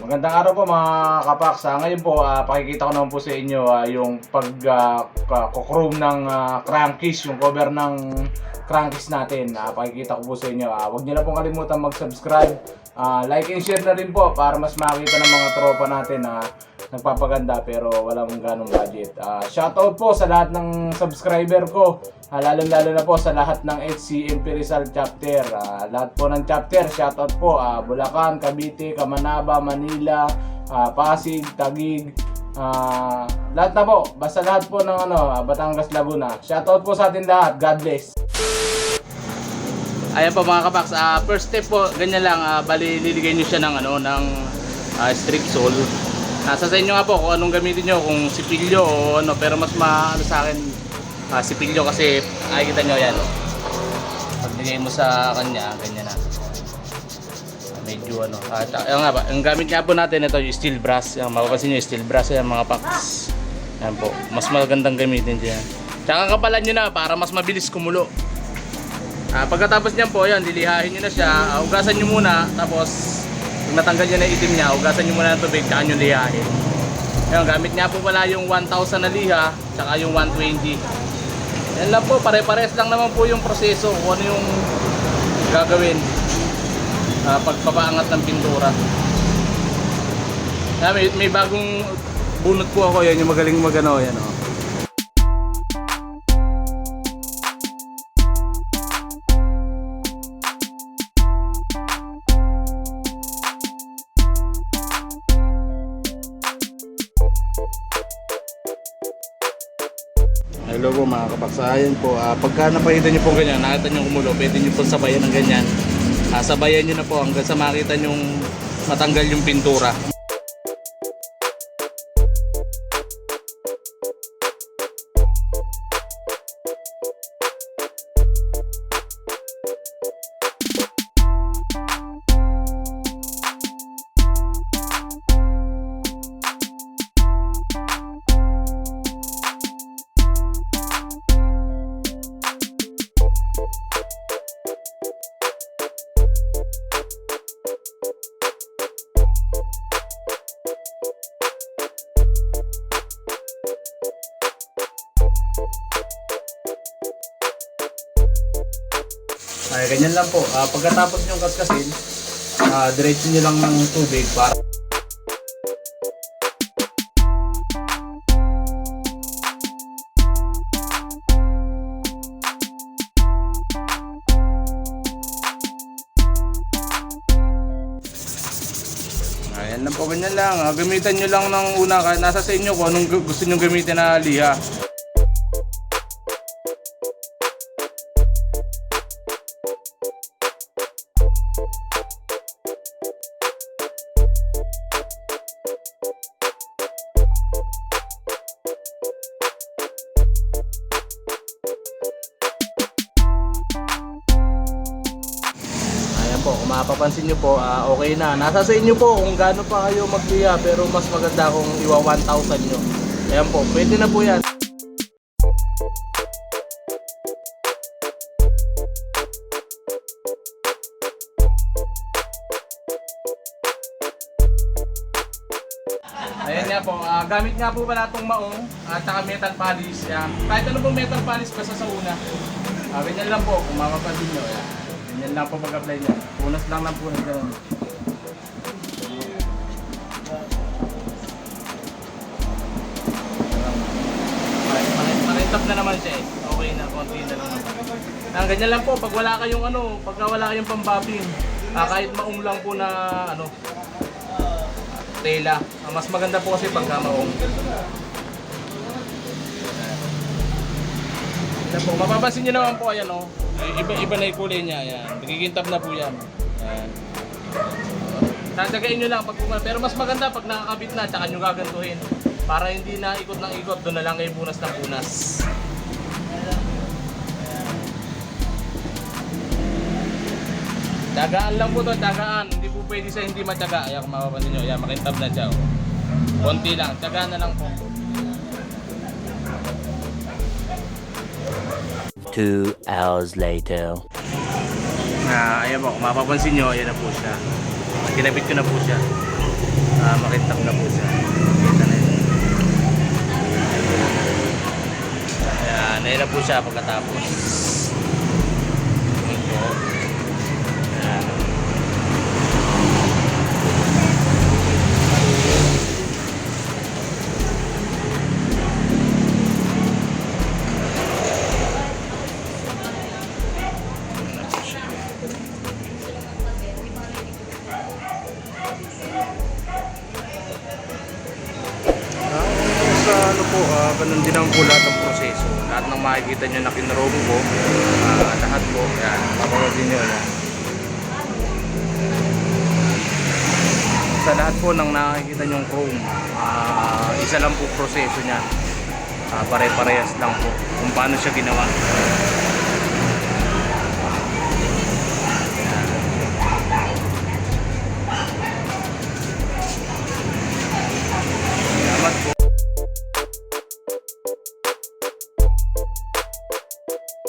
Magandang araw po mga kapaks. Ngayon po, pakikita ko naman po sa inyo yung pag-chrome ng crankcase, yung cover ng crankcase natin. Pakikita ko po sa inyo. Huwag niyo na pong kalimutan mag-subscribe, like and share na rin po para mas makita ng mga tropa natin na nagpapaganda pero walang ganong budget. Shoutout po sa lahat ng subscriber ko, lalo-lalo na po sa lahat ng HCMP Rizal chapter. Lahat po ng chapter, shoutout po. Bulacan, Cavite, Camanaba, Manila, Pasig, Taguig, lahat na po. Basta lahat po ng Batangas, Laguna. Shoutout po sa atin lahat. God bless. Ayan po mga kapaks, first step po, ganyan lang, bali liligay nyo siya ng strip sole. Nasa sa inyo nga po kung anong gamitin nyo, kung sipilyo o pero mas sa akin sipilyo kasi nakikita nyo yan. Paglagay mo sa kanya, ganyan na. Medyo ang gamit nga po natin ito yung steel brass. Yung mapapansin nyo yung steel brass yan mga paks. Yan po, mas magandang gamitin dyan. Tsaka kapalan nyo na para mas mabilis kumulo. Pagkatapos niyan po, yan, lilihahin nyo na siya. Hugasan nyo muna, tapos pag natanggal nyo na itim niya, hugasan nyo muna ng tubig, tsaka nyo lihahin. Yan, gamit nga po pala yung 1,000 na liha, tsaka yung 120. Yan lang po, pare-pares lang naman po yung proseso kung ano yung gagawin pagpapaangat ng pintura. Yan, may bagong bunot po ako, yan yung magaling magano, yan o. Hello po mga kapaksayan po, pagka napakita nyo po ganyan, nakita nyo kumulo, pwede nyo po sabayan ng ganyan. Sabayan nyo na po hanggang sa makita nyo matanggal yung pintura. Ay, ganyan lang po. Pagkatapos nyo kaskasin, diretso nyo lang ng tubig para ayan lang po, ganyan lang. Gamitan nyo lang ng una, nasa sa inyo kung anong gusto nyo gamitin na liha. Po, kung mapapansin nyo po, okay na. Nasa sa inyo po kung gaano pa kayo magliha, pero mas maganda kung iwa 1,000 nyo. Ayan po, pwede na po yan. Ayan nga po, gamit nga po pala itong maong at saka metal polish. Kahit ano pong metal polish basta sa una. Ganyan lang po, kung mapapansin nyo. Ganyan lang po pag-apply nyo. Punas lang ng punas. Ganun. Makintap na naman siya eh. Okay na, konti na lang naman. Ganyan lang po, pag wala kayong pagka wala kayong pambabing, kahit maong lang po na tela. Mas maganda po kasi pagka maong. Yan po, mapapansin nyo naman po, ayan o. Iba na yung kulay niya, ayan. Nagigintab na po yan. Ayan. Tatagain nyo lang pag pero mas maganda pag nakakabit na, tsaka nyo gagantuhin. Para hindi na ikot ng ikot, doon na lang kayo punas ng punas. Tagaan lang po to, tagaan. Hindi po pwede sa hindi matyaga. Ayan, kung mapapansin nyo, ayan, makintab na siya. Konti lang, tagaan na lang po. 2 hours later. Ayan po, kung mapapansin nyo, ayan na po siya. Kinabit ko na po siya. makintab na po siya. Kita na yun. Ayan, nahirap po siya pagkatapos. Yun po. Ayan. Sa ano po, ganun din ang po lahat ng proseso. Lahat ng makikita nyo na kinroom po, lahat po, yan, papanoodin nyo yan. Sa lahat po ng nakikita nyo chrome, isa lang po proseso niya. Pare-parehas lang po kung paano siya ginawa.